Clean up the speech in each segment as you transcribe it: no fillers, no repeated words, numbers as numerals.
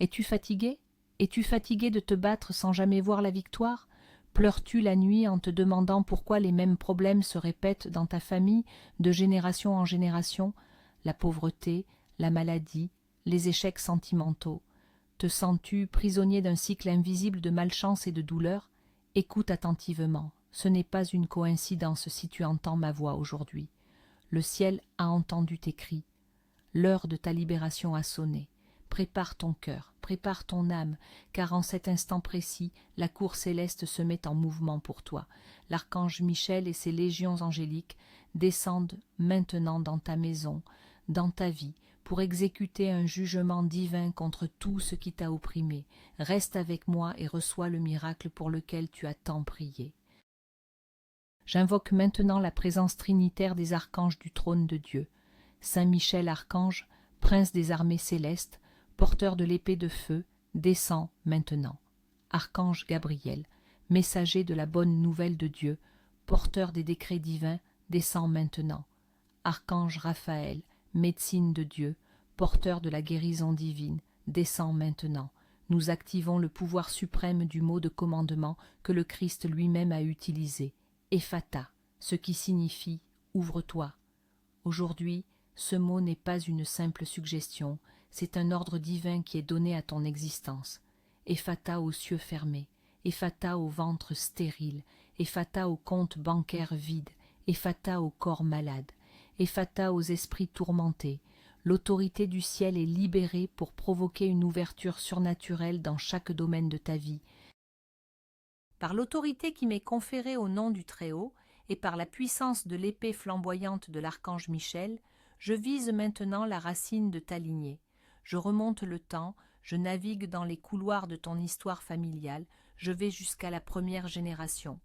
Es-tu fatigué? Es-tu fatigué de te battre sans jamais voir la victoire? Pleures-tu la nuit en te demandant pourquoi les mêmes problèmes se répètent dans ta famille de génération en génération? La pauvreté, la maladie, les échecs sentimentaux. Te sens-tu prisonnier d'un cycle invisible de malchance et de douleur? Écoute attentivement, ce n'est pas une coïncidence si tu entends ma voix aujourd'hui. Le ciel a entendu tes cris. L'heure de ta libération a sonné. Prépare ton cœur, prépare ton âme, car en cet instant précis, la cour céleste se met en mouvement pour toi. L'archange Michel et ses légions angéliques descendent maintenant dans ta maison, dans ta vie, pour exécuter un jugement divin contre tout ce qui t'a opprimé. Reste avec moi et reçois le miracle pour lequel tu as tant prié. J'invoque maintenant la présence trinitaire des archanges du trône de Dieu. Saint Michel archange, prince des armées célestes, porteur de l'épée de feu, descend maintenant. Archange Gabriel, messager de la bonne nouvelle de Dieu, porteur des décrets divins, descend maintenant. Archange Raphaël, médecine de Dieu, porteur de la guérison divine, descend maintenant. Nous activons le pouvoir suprême du mot de commandement que le Christ lui-même a utilisé, Ephata, ce qui signifie « ouvre-toi ». Aujourd'hui, ce mot n'est pas une simple suggestion, c'est un ordre divin qui est donné à ton existence. Ephata aux cieux fermés, Ephata au ventre stérile, Ephata aux comptes bancaires vides, Ephata au corps malade, Ephata aux esprits tourmentés. L'autorité du ciel est libérée pour provoquer une ouverture surnaturelle dans chaque domaine de ta vie. Par l'autorité qui m'est conférée au nom du Très-Haut, et par la puissance de l'épée flamboyante de l'archange Michel, je vise maintenant la racine de ta lignée. Je remonte le temps, je navigue dans les couloirs de ton histoire familiale, je vais jusqu'à la première génération.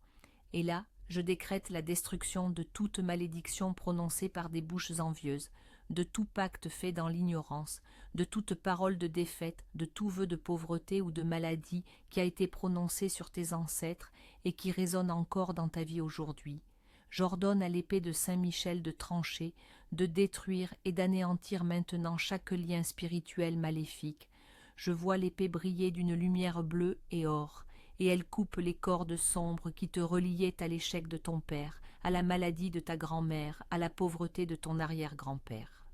Et là, je décrète la destruction de toute malédiction prononcée par des bouches envieuses, de tout pacte fait dans l'ignorance, de toute parole de défaite, de tout vœu de pauvreté ou de maladie qui a été prononcé sur tes ancêtres et qui résonne encore dans ta vie aujourd'hui. J'ordonne à l'épée de Saint Michel de trancher, de détruire et d'anéantir maintenant chaque lien spirituel maléfique. Je vois l'épée briller d'une lumière bleue et or, et elle coupe les cordes sombres qui te reliaient à l'échec de ton père, à la maladie de ta grand-mère, à la pauvreté de ton arrière-grand-père.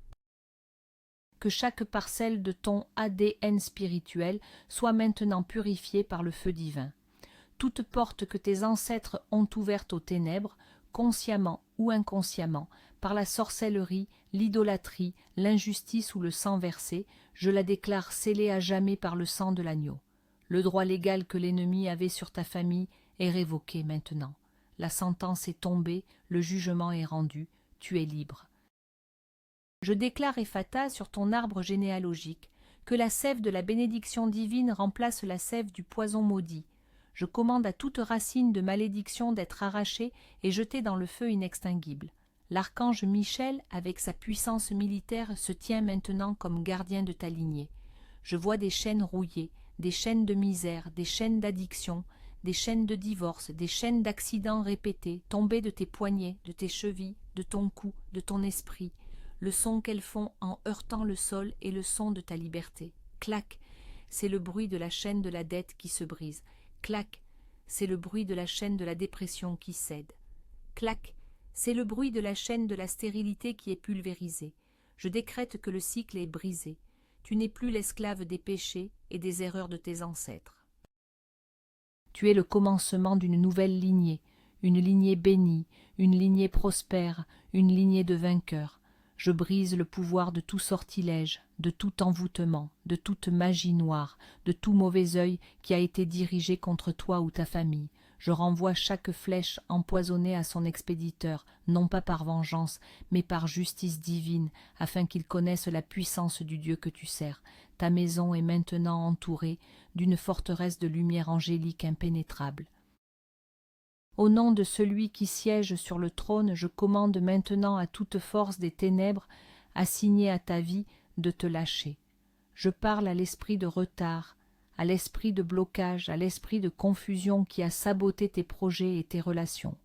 Que chaque parcelle de ton ADN spirituel soit maintenant purifiée par le feu divin. Toute porte que tes ancêtres ont ouverte aux ténèbres, consciemment ou inconsciemment, par la sorcellerie, l'idolâtrie, l'injustice ou le sang versé, je la déclare scellée à jamais par le sang de l'agneau. Le droit légal que l'ennemi avait sur ta famille est révoqué maintenant. La sentence est tombée, le jugement est rendu, tu es libre. Je déclare Ephata sur ton arbre généalogique, que la sève de la bénédiction divine remplace la sève du poison maudit. Je commande à toute racine de malédiction d'être arrachée et jetée dans le feu inextinguible. L'archange Michel, avec sa puissance militaire, se tient maintenant comme gardien de ta lignée. Je vois des chaînes rouillées, des chaînes de misère, des chaînes d'addiction, des chaînes de divorce, des chaînes d'accidents répétés, tomber de tes poignets, de tes chevilles, de ton cou, de ton esprit. Le son qu'elles font en heurtant le sol est le son de ta liberté. Clac, c'est le bruit de la chaîne de la dette qui se brise. Clac, c'est le bruit de la chaîne de la dépression qui cède. Clac, c'est le bruit de la chaîne de la stérilité qui est pulvérisée. Je décrète que le cycle est brisé. Tu n'es plus l'esclave des péchés et des erreurs de tes ancêtres. Tu es le commencement d'une nouvelle lignée, une lignée bénie, une lignée prospère, une lignée de vainqueurs. Je brise le pouvoir de tout sortilège, de tout envoûtement, de toute magie noire, de tout mauvais œil qui a été dirigé contre toi ou ta famille. Je renvoie chaque flèche empoisonnée à son expéditeur, non pas par vengeance, mais par justice divine, afin qu'il connaisse la puissance du Dieu que tu sers. Ta maison est maintenant entourée d'une forteresse de lumière angélique impénétrable. Au nom de celui qui siège sur le trône, je commande maintenant à toute force des ténèbres assignée à ta vie de te lâcher. Je parle à l'esprit de retard, à l'esprit de blocage, à l'esprit de confusion qui a saboté tes projets et tes relations.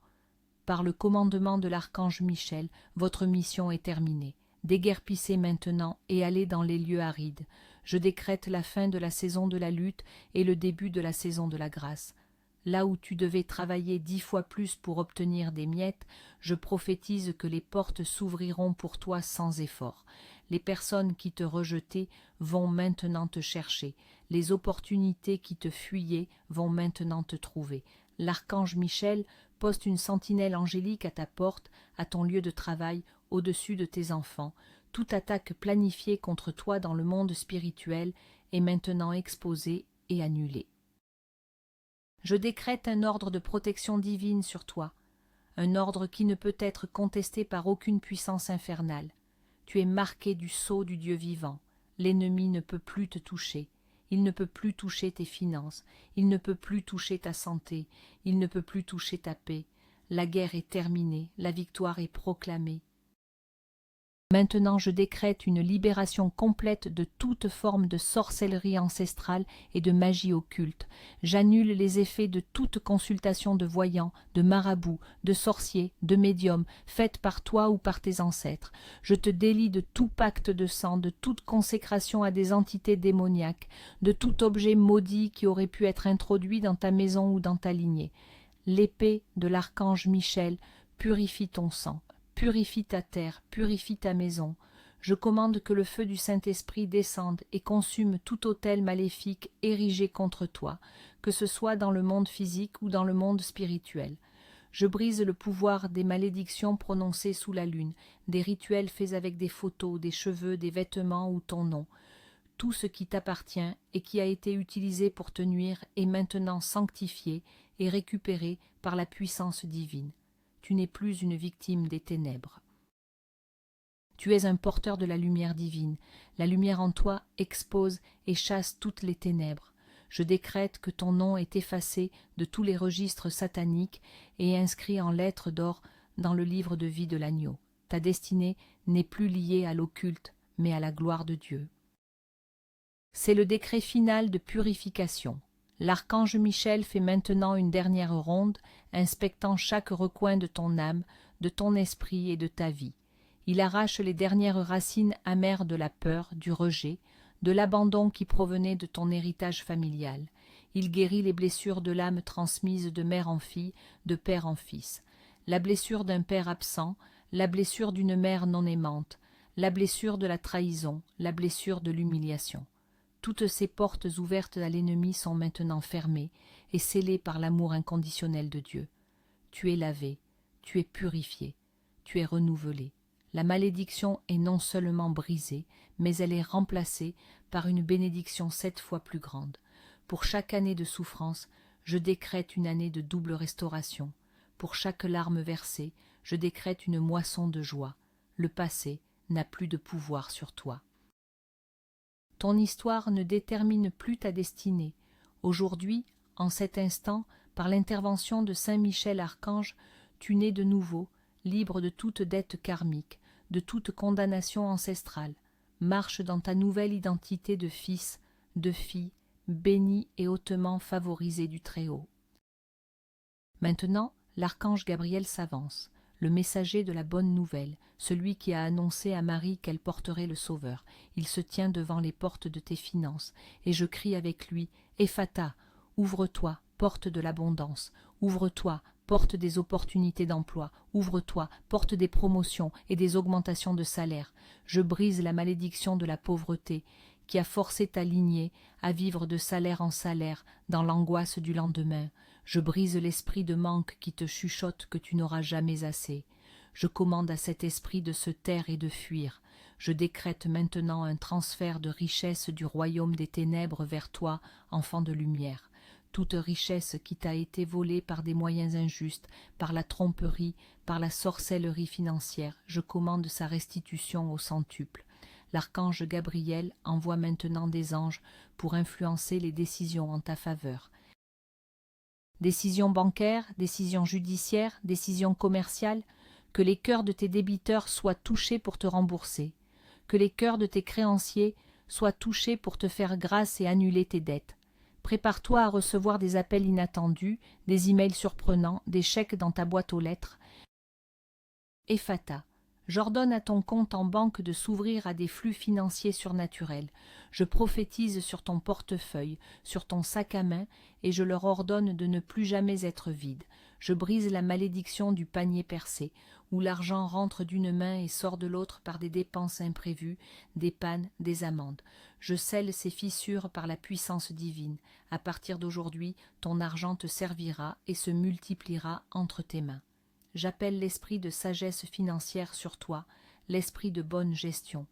Par le commandement de l'archange Michel, votre mission est terminée. Déguerpissez maintenant et allez dans les lieux arides. Je décrète la fin de la saison de la lutte et le début de la saison de la grâce. Là où tu devais travailler 10 fois plus pour obtenir des miettes, je prophétise que les portes s'ouvriront pour toi sans effort. Les personnes qui te rejetaient vont maintenant te chercher. Les opportunités qui te fuyaient vont maintenant te trouver. L'archange Michel poste une sentinelle angélique à ta porte, à ton lieu de travail, au-dessus de tes enfants. Toute attaque planifiée contre toi dans le monde spirituel est maintenant exposée et annulée. Je décrète un ordre de protection divine sur toi, un ordre qui ne peut être contesté par aucune puissance infernale. Tu es marqué du sceau du Dieu vivant. L'ennemi ne peut plus te toucher. Il ne peut plus toucher tes finances. Il ne peut plus toucher ta santé. Il ne peut plus toucher ta paix. La guerre est terminée. La victoire est proclamée. Maintenant je décrète une libération complète de toute forme de sorcellerie ancestrale et de magie occulte. J'annule les effets de toute consultation de voyants, de marabouts, de sorciers, de médiums, faite par toi ou par tes ancêtres. Je te délie de tout pacte de sang, de toute consécration à des entités démoniaques, de tout objet maudit qui aurait pu être introduit dans ta maison ou dans ta lignée. L'épée de l'archange Michel purifie ton sang. Purifie ta terre, purifie ta maison. Je commande que le feu du Saint-Esprit descende et consume tout autel maléfique érigé contre toi, que ce soit dans le monde physique ou dans le monde spirituel. Je brise le pouvoir des malédictions prononcées sous la lune, des rituels faits avec des photos, des cheveux, des vêtements ou ton nom. Tout ce qui t'appartient et qui a été utilisé pour te nuire est maintenant sanctifié et récupéré par la puissance divine. Tu n'es plus une victime des ténèbres. Tu es un porteur de la lumière divine. La lumière en toi expose et chasse toutes les ténèbres. Je décrète que ton nom est effacé de tous les registres sataniques et inscrit en lettres d'or dans le livre de vie de l'agneau. Ta destinée n'est plus liée à l'occulte, mais à la gloire de Dieu. C'est le décret final de purification. L'archange Michel fait maintenant une dernière ronde, inspectant chaque recoin de ton âme, de ton esprit et de ta vie. Il arrache les dernières racines amères de la peur, du rejet, de l'abandon qui provenait de ton héritage familial. Il guérit les blessures de l'âme transmises de mère en fille, de père en fils. La blessure d'un père absent, la blessure d'une mère non aimante, la blessure de la trahison, la blessure de l'humiliation. Toutes ces portes ouvertes à l'ennemi sont maintenant fermées et scellées par l'amour inconditionnel de Dieu. Tu es lavé, tu es purifié, tu es renouvelé. La malédiction est non seulement brisée, mais elle est remplacée par une bénédiction 7 fois plus grande. Pour chaque année de souffrance, je décrète une année de double restauration. Pour chaque larme versée, je décrète une moisson de joie. Le passé n'a plus de pouvoir sur toi. Ton histoire ne détermine plus ta destinée. Aujourd'hui, en cet instant, par l'intervention de Saint Michel Archange, tu nais de nouveau, libre de toute dette karmique, de toute condamnation ancestrale. Marche dans ta nouvelle identité de fils, de fille, béni et hautement favorisé du Très-Haut. Maintenant, l'archange Gabriel s'avance, le messager de la bonne nouvelle, celui qui a annoncé à Marie qu'elle porterait le Sauveur. Il se tient devant les portes de tes finances, et je crie avec lui, « Ephata, ouvre-toi, porte de l'abondance, ouvre-toi, porte des opportunités d'emploi, ouvre-toi, porte des promotions et des augmentations de salaire. Je brise la malédiction de la pauvreté, qui a forcé ta lignée à vivre de salaire en salaire dans l'angoisse du lendemain. Je brise l'esprit de manque qui te chuchote que tu n'auras jamais assez. Je commande à cet esprit de se taire et de fuir. Je décrète maintenant un transfert de richesse du royaume des ténèbres vers toi, enfant de lumière. Toute richesse qui t'a été volée par des moyens injustes, par la tromperie, par la sorcellerie financière, je commande sa restitution au centuple. L'archange Gabriel envoie maintenant des anges pour influencer les décisions en ta faveur. Décisions bancaires, décisions judiciaires, décisions commerciales, que les cœurs de tes débiteurs soient touchés pour te rembourser, que les cœurs de tes créanciers soient touchés pour te faire grâce et annuler tes dettes. Prépare-toi à recevoir des appels inattendus, des emails surprenants, des chèques dans ta boîte aux lettres. Ephata, J'ordonne à ton compte en banque de s'ouvrir à des flux financiers surnaturels. Je prophétise sur ton portefeuille, sur ton sac à main, et je leur ordonne de ne plus jamais être vides. Je brise la malédiction du panier percé, où l'argent rentre d'une main et sort de l'autre par des dépenses imprévues, des pannes, des amendes. Je scelle ces fissures par la puissance divine. À partir d'aujourd'hui, ton argent te servira et se multipliera entre tes mains. J'appelle l'esprit de sagesse financière sur toi, l'esprit de bonne gestion.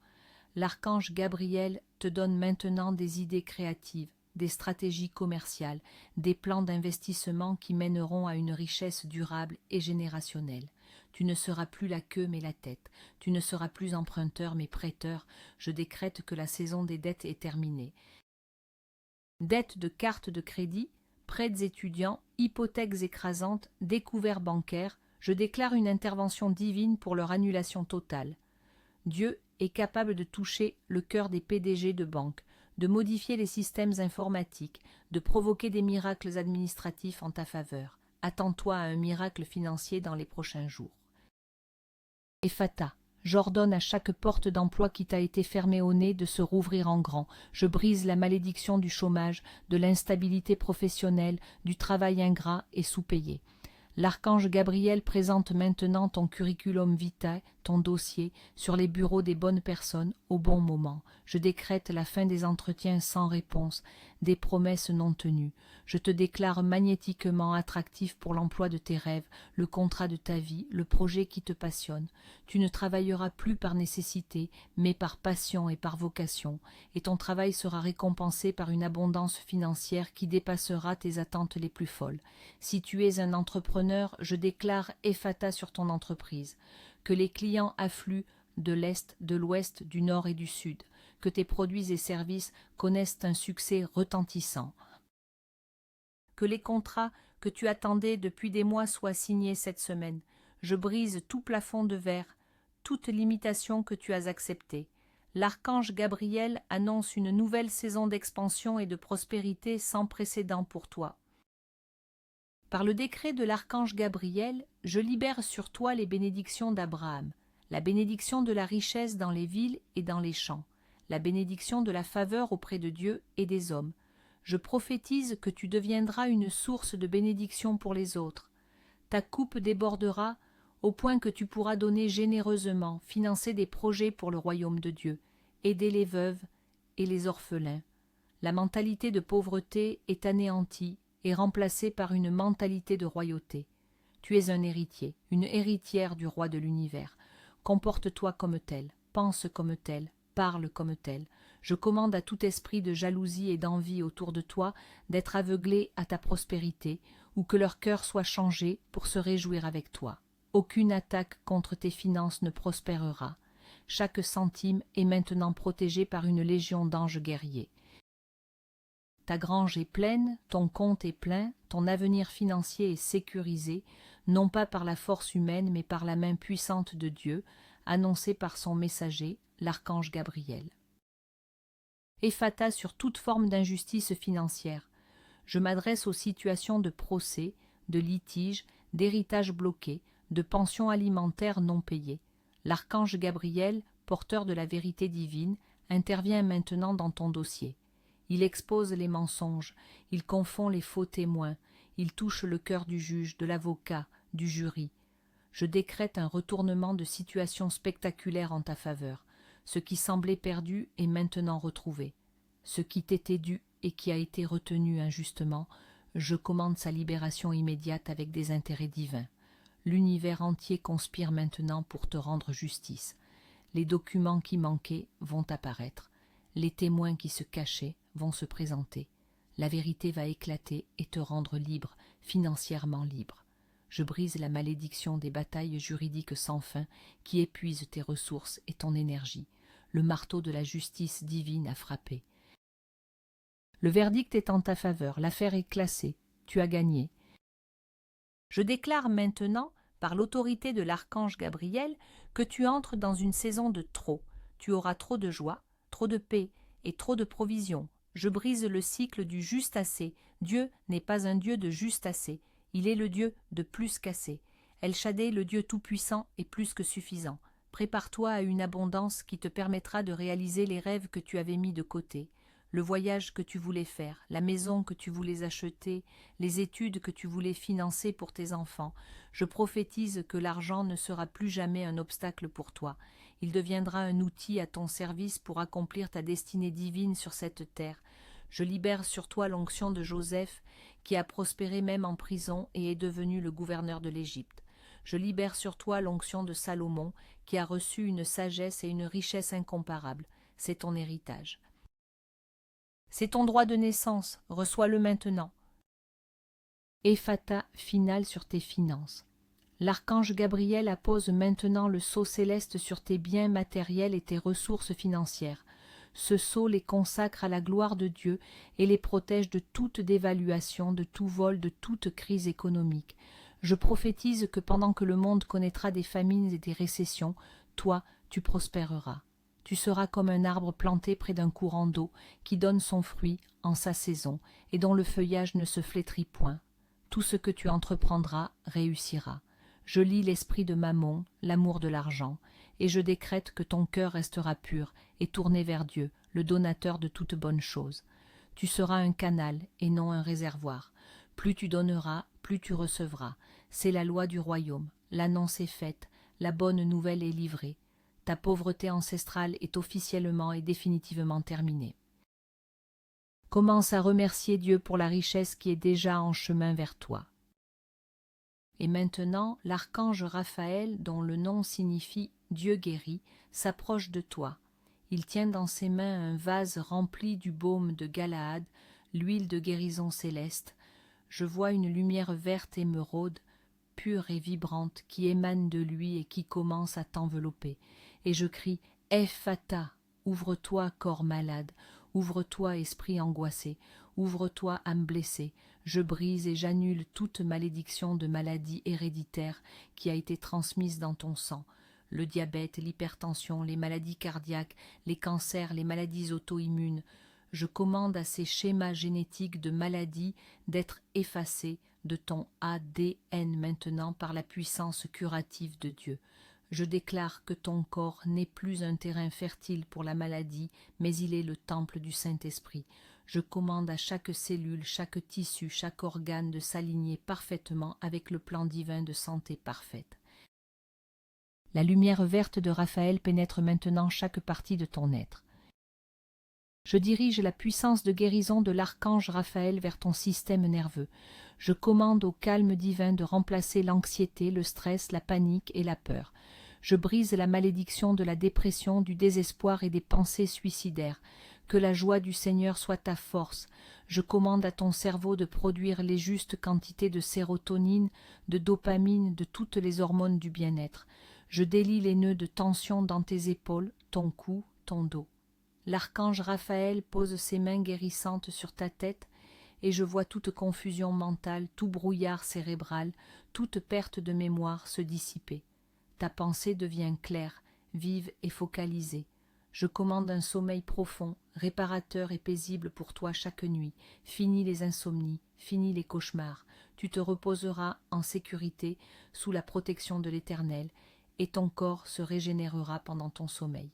L'archange Gabriel te donne maintenant des idées créatives, des stratégies commerciales, des plans d'investissement qui mèneront à une richesse durable et générationnelle. Tu ne seras plus la queue mais la tête, tu ne seras plus emprunteur mais prêteur. Je décrète que la saison des dettes est terminée. Dettes de cartes de crédit, prêts étudiants, hypothèques écrasantes, découverts bancaires, je déclare une intervention divine pour leur annulation totale. Dieu est capable de toucher le cœur des PDG de banque, de modifier les systèmes informatiques, de provoquer des miracles administratifs en ta faveur. Attends-toi à un miracle financier dans les prochains jours. Ephata, j'ordonne à chaque porte d'emploi qui t'a été fermée au nez de se rouvrir en grand. Je brise la malédiction du chômage, de l'instabilité professionnelle, du travail ingrat et sous-payé. L'archange Gabriel présente maintenant ton curriculum vitae, ton dossier, sur les bureaux des bonnes personnes au bon moment. Je décrète la fin des entretiens sans réponse, des promesses non tenues. Je te déclare magnétiquement attractif pour l'emploi de tes rêves, le contrat de ta vie, le projet qui te passionne. Tu ne travailleras plus par nécessité, mais par passion et par vocation, et ton travail sera récompensé par une abondance financière qui dépassera tes attentes les plus folles. Si tu es un entrepreneur, je déclare Ephata sur ton entreprise, que les clients affluent de l'Est, de l'Ouest, du Nord et du Sud, que tes produits et services connaissent un succès retentissant, que les contrats que tu attendais depuis des mois soient signés cette semaine. Je brise tout plafond de verre, toute limitation que tu as acceptée. L'archange Gabriel annonce une nouvelle saison d'expansion et de prospérité sans précédent pour toi. Par le décret de l'archange Gabriel, je libère sur toi les bénédictions d'Abraham, la bénédiction de la richesse dans les villes et dans les champs, la bénédiction de la faveur auprès de Dieu et des hommes. Je prophétise que tu deviendras une source de bénédiction pour les autres. Ta coupe débordera au point que tu pourras donner généreusement, financer des projets pour le royaume de Dieu, aider les veuves et les orphelins. La mentalité de pauvreté est anéantie et remplacée par une mentalité de royauté. Tu es un héritier, une héritière du roi de l'univers. Comporte-toi comme tel, pense comme tel, parle comme tel. Je commande à tout esprit de jalousie et d'envie autour de toi d'être aveuglé à ta prospérité, ou que leur cœur soit changé pour se réjouir avec toi. Aucune attaque contre tes finances ne prospérera. Chaque centime est maintenant protégé par une légion d'anges guerriers. Ta grange est pleine, ton compte est plein, ton avenir financier est sécurisé, non pas par la force humaine, mais par la main puissante de Dieu, annoncée par son messager, l'archange Gabriel. Ephata sur toute forme d'injustice financière. Je m'adresse aux situations de procès, de litiges, d'héritages bloqués, de pensions alimentaires non payées. L'archange Gabriel, porteur de la vérité divine, intervient maintenant dans ton dossier. Il expose les mensonges, il confond les faux témoins, il touche le cœur du juge, de l'avocat, du jury. Je décrète un retournement de situation spectaculaire en ta faveur. Ce qui semblait perdu est maintenant retrouvé. Ce qui t'était dû et qui a été retenu injustement, je commande sa libération immédiate avec des intérêts divins. L'univers entier conspire maintenant pour te rendre justice. Les documents qui manquaient vont apparaître. Les témoins qui se cachaient vont se présenter. La vérité va éclater et te rendre libre, financièrement libre. Je brise la malédiction des batailles juridiques sans fin qui épuisent tes ressources et ton énergie. Le marteau de la justice divine a frappé. Le verdict est en ta faveur, l'affaire est classée, tu as gagné. Je déclare maintenant, par l'autorité de l'archange Gabriel, que tu entres dans une saison de trop. Tu auras trop de joie, trop de paix et trop de provisions. Je brise le cycle du juste assez. Dieu n'est pas un Dieu de juste assez. Il est le Dieu de plus qu'assez. El Shaddai, le Dieu tout-puissant, est plus que suffisant. Prépare-toi à une abondance qui te permettra de réaliser les rêves que tu avais mis de côté, le voyage que tu voulais faire, la maison que tu voulais acheter, les études que tu voulais financer pour tes enfants. Je prophétise que l'argent ne sera plus jamais un obstacle pour toi. Il deviendra un outil à ton service pour accomplir ta destinée divine sur cette terre. Je libère sur toi l'onction de Joseph, qui a prospéré même en prison et est devenu le gouverneur de l'Égypte. Je libère sur toi l'onction de Salomon, qui a reçu une sagesse et une richesse incomparables. C'est ton héritage. C'est ton droit de naissance, reçois-le maintenant. Ephata finale sur tes finances. L'archange Gabriel appose maintenant le sceau céleste sur tes biens matériels et tes ressources financières. Ce sceau les consacre à la gloire de Dieu et les protège de toute dévaluation, de tout vol, de toute crise économique. Je prophétise que pendant que le monde connaîtra des famines et des récessions, toi, tu prospéreras. Tu seras comme un arbre planté près d'un courant d'eau qui donne son fruit en sa saison et dont le feuillage ne se flétrit point. Tout ce que tu entreprendras réussira. Je lis l'esprit de Mammon, l'amour de l'argent, et je décrète que ton cœur restera pur et tourné vers Dieu, le donateur de toutes bonnes choses. Tu seras un canal et non un réservoir. Plus tu donneras, plus tu recevras. C'est la loi du royaume. L'annonce est faite, la bonne nouvelle est livrée. Ta pauvreté ancestrale est officiellement et définitivement terminée. Commence à remercier Dieu pour la richesse qui est déjà en chemin vers toi. Et maintenant, l'archange Raphaël, dont le nom signifie « Dieu guérit », s'approche de toi. Il tient dans ses mains un vase rempli du baume de Galaad, l'huile de guérison céleste. Je vois une lumière verte émeraude, pure et vibrante, qui émane de lui et qui commence à t'envelopper. Et je crie « Ephata » ouvre-toi, corps malade, ouvre-toi, esprit angoissé, ouvre-toi, âme blessée. Je brise et j'annule toute malédiction de maladie héréditaire qui a été transmise dans ton sang. Le diabète, l'hypertension, les maladies cardiaques, les cancers, les maladies auto-immunes. Je commande à ces schémas génétiques de maladies d'être effacés de ton ADN maintenant par la puissance curative de Dieu. Je déclare que ton corps n'est plus un terrain fertile pour la maladie, mais il est le temple du Saint-Esprit. Je commande à chaque cellule, chaque tissu, chaque organe de s'aligner parfaitement avec le plan divin de santé parfaite. La lumière verte de Raphaël pénètre maintenant chaque partie de ton être. Je dirige la puissance de guérison de l'archange Raphaël vers ton système nerveux. Je commande au calme divin de remplacer l'anxiété, le stress, la panique et la peur. Je brise la malédiction de la dépression, du désespoir et des pensées suicidaires. Que la joie du Seigneur soit ta force. Je commande à ton cerveau de produire les justes quantités de sérotonine, de dopamine, de toutes les hormones du bien-être. Je délie les nœuds de tension dans tes épaules, ton cou, ton dos. L'archange Raphaël pose ses mains guérissantes sur ta tête et je vois toute confusion mentale, tout brouillard cérébral, toute perte de mémoire se dissiper. Ta pensée devient claire, vive et focalisée. Je commande un sommeil profond, réparateur et paisible pour toi chaque nuit. Fini les insomnies, fini les cauchemars. Tu te reposeras en sécurité sous la protection de l'Éternel et ton corps se régénérera pendant ton sommeil.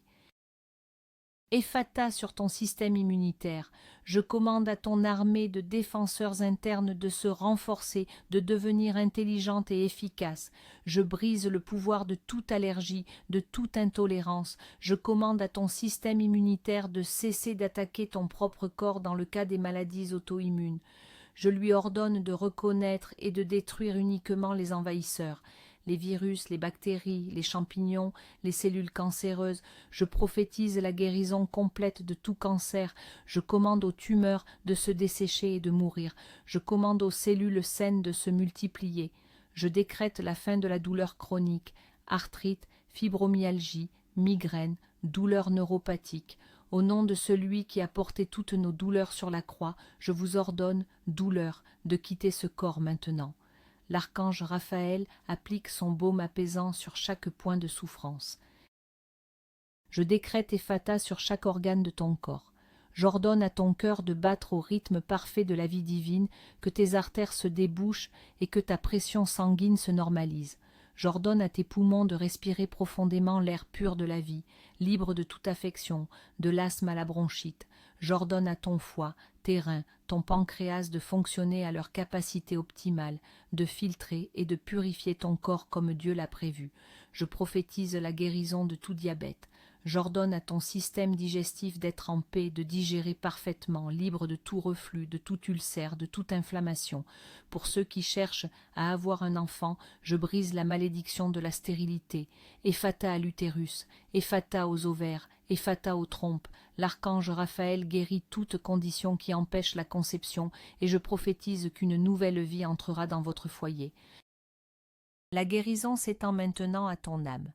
Ephata sur ton système immunitaire. Je commande à ton armée de défenseurs internes de se renforcer, de devenir intelligente et efficace. Je brise le pouvoir de toute allergie, de toute intolérance. Je commande à ton système immunitaire de cesser d'attaquer ton propre corps dans le cas des maladies auto-immunes. Je lui ordonne de reconnaître et de détruire uniquement les envahisseurs. Les virus, les bactéries, les champignons, les cellules cancéreuses. Je prophétise la guérison complète de tout cancer. Je commande aux tumeurs de se dessécher et de mourir. Je commande aux cellules saines de se multiplier. Je décrète la fin de la douleur chronique, arthrite, fibromyalgie, migraine, douleurs neuropathiques. Au nom de celui qui a porté toutes nos douleurs sur la croix, je vous ordonne, douleur, de quitter ce corps maintenant. L'archange Raphaël applique son baume apaisant sur chaque point de souffrance. Je décrète Ephata sur chaque organe de ton corps. J'ordonne à ton cœur de battre au rythme parfait de la vie divine, que tes artères se débouchent et que ta pression sanguine se normalise. J'ordonne à tes poumons de respirer profondément l'air pur de la vie, libre de toute affection, de l'asthme à la bronchite. J'ordonne à ton foie, tes reins, ton pancréas de fonctionner à leur capacité optimale, de filtrer et de purifier ton corps comme Dieu l'a prévu. Je prophétise la guérison de tout diabète. J'ordonne à ton système digestif d'être en paix, de digérer parfaitement, libre de tout reflux, de tout ulcère, de toute inflammation. Pour ceux qui cherchent à avoir un enfant, je brise la malédiction de la stérilité. Ephata à l'utérus, Ephata aux ovaires, Ephata aux trompes. L'archange Raphaël guérit toute condition qui empêche la conception, et je prophétise qu'une nouvelle vie entrera dans votre foyer. La guérison s'étend maintenant à ton âme.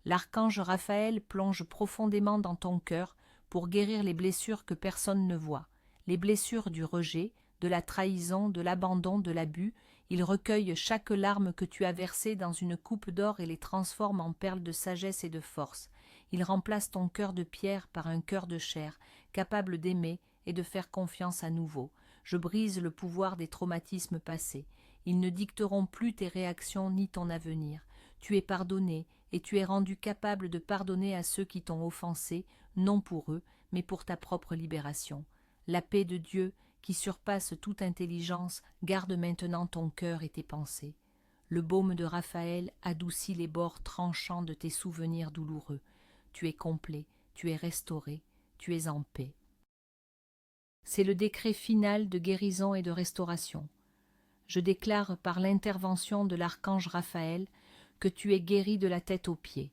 L'archange Raphaël plonge profondément dans ton cœur pour guérir les blessures que personne ne voit, les blessures du rejet, de la trahison, de l'abandon, de l'abus. Il recueille chaque larme que tu as versée dans une coupe d'or et les transforme en perles de sagesse et de force. Il remplace ton cœur de pierre par un cœur de chair, capable d'aimer et de faire confiance à nouveau. Je brise le pouvoir des traumatismes passés. Ils ne dicteront plus tes réactions ni ton avenir. Tu es pardonné, et tu es rendu capable de pardonner à ceux qui t'ont offensé, non pour eux, mais pour ta propre libération. La paix de Dieu, qui surpasse toute intelligence, garde maintenant ton cœur et tes pensées. Le baume de Raphaël adoucit les bords tranchants de tes souvenirs douloureux. Tu es complet, tu es restauré, tu es en paix. C'est le décret final de guérison et de restauration. Je déclare par l'intervention de l'archange Raphaël que tu es guéri de la tête aux pieds.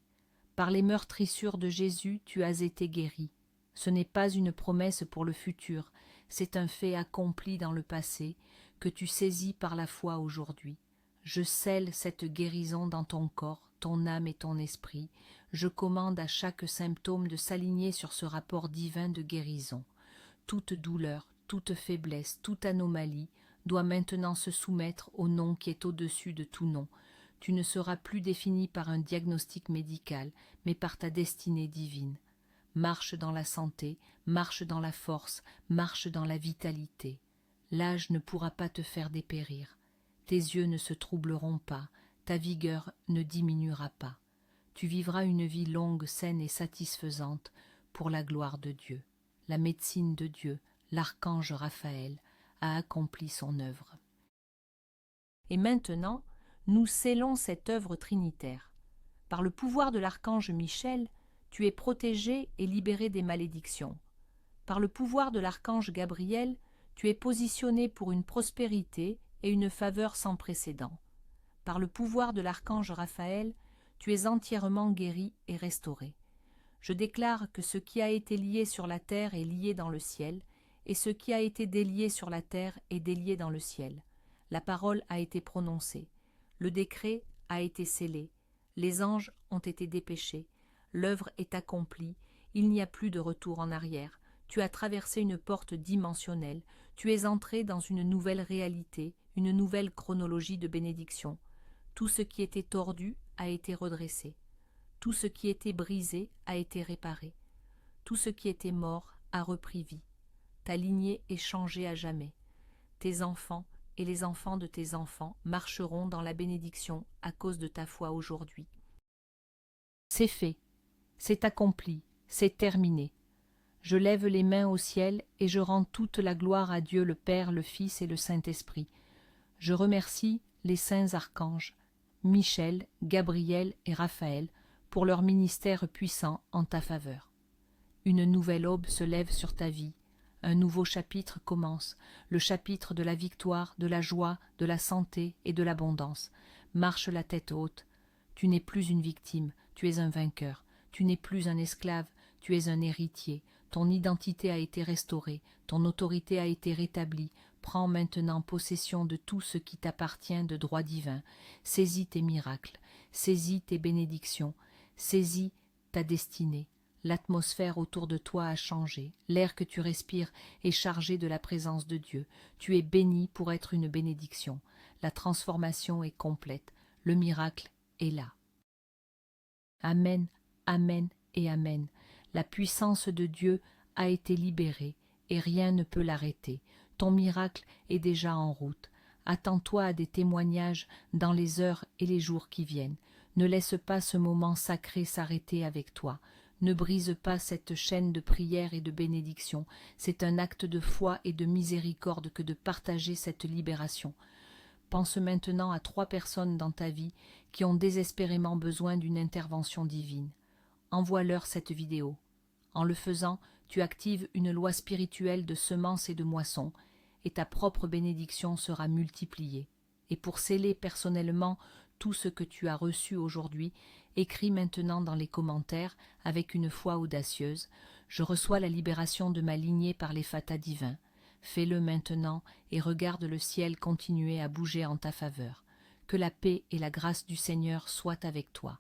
Par les meurtrissures de Jésus, tu as été guéri. Ce n'est pas une promesse pour le futur, c'est un fait accompli dans le passé que tu saisis par la foi aujourd'hui. Je scelle cette guérison dans ton corps, ton âme et ton esprit. Je commande à chaque symptôme de s'aligner sur ce rapport divin de guérison. Toute douleur, toute faiblesse, toute anomalie doit maintenant se soumettre au nom qui est au-dessus de tout nom. Tu ne seras plus défini par un diagnostic médical, mais par ta destinée divine. Marche dans la santé, marche dans la force, marche dans la vitalité. L'âge ne pourra pas te faire dépérir. Tes yeux ne se troubleront pas, ta vigueur ne diminuera pas. Tu vivras une vie longue, saine et satisfaisante pour la gloire de Dieu. La médecine de Dieu, l'archange Raphaël, a accompli son œuvre. Et maintenant, nous scellons cette œuvre trinitaire. Par le pouvoir de l'archange Michel, tu es protégé et libéré des malédictions. Par le pouvoir de l'archange Gabriel, tu es positionné pour une prospérité et une faveur sans précédent. Par le pouvoir de l'archange Raphaël, tu es entièrement guéri et restauré. Je déclare que ce qui a été lié sur la terre est lié dans le ciel, et ce qui a été délié sur la terre est délié dans le ciel. La parole a été prononcée, le décret a été scellé, les anges ont été dépêchés, l'œuvre est accomplie, il n'y a plus de retour en arrière. Tu as traversé une porte dimensionnelle, tu es entré dans une nouvelle réalité, une nouvelle chronologie de bénédiction. Tout ce qui était tordu a été redressé. Tout ce qui était brisé a été réparé. Tout ce qui était mort a repris vie. Ta lignée est changée à jamais. Tes enfants et les enfants de tes enfants marcheront dans la bénédiction à cause de ta foi aujourd'hui. C'est fait, c'est accompli, c'est terminé. Je lève les mains au ciel et je rends toute la gloire à Dieu le Père, le Fils et le Saint-Esprit. Je remercie les saints archanges, Michel, Gabriel et Raphaël, pour leur ministère puissant en ta faveur. Une nouvelle aube se lève sur ta vie, un nouveau chapitre commence, le chapitre de la victoire, de la joie, de la santé et de l'abondance. Marche la tête haute, tu n'es plus une victime, tu es un vainqueur, tu n'es plus un esclave, tu es un héritier, ton identité a été restaurée, ton autorité a été rétablie, prends maintenant possession de tout ce qui t'appartient de droit divin, saisis tes miracles, saisis tes bénédictions, saisis ta destinée. L'atmosphère autour de toi a changé, l'air que tu respires est chargé de la présence de Dieu, tu es béni pour être une bénédiction, la transformation est complète, le miracle est là. Amen, amen et amen. La puissance de Dieu a été libérée et rien ne peut l'arrêter. Ton miracle est déjà en route. Attends-toi à des témoignages dans les heures et les jours qui viennent. Ne laisse pas ce moment sacré s'arrêter avec toi. Ne brise pas cette chaîne de prière et de bénédiction. C'est un acte de foi et de miséricorde que de partager cette libération. Pense maintenant à 3 personnes dans ta vie qui ont désespérément besoin d'une intervention divine. Envoie-leur cette vidéo. En le faisant, tu actives une loi spirituelle de semences et de moissons, et ta propre bénédiction sera multipliée. Et pour sceller personnellement tout ce que tu as reçu aujourd'hui, écris maintenant dans les commentaires, avec une foi audacieuse, « Je reçois la libération de ma lignée par les fatas divins ». Fais-le maintenant et regarde le ciel continuer à bouger en ta faveur. Que la paix et la grâce du Seigneur soient avec toi.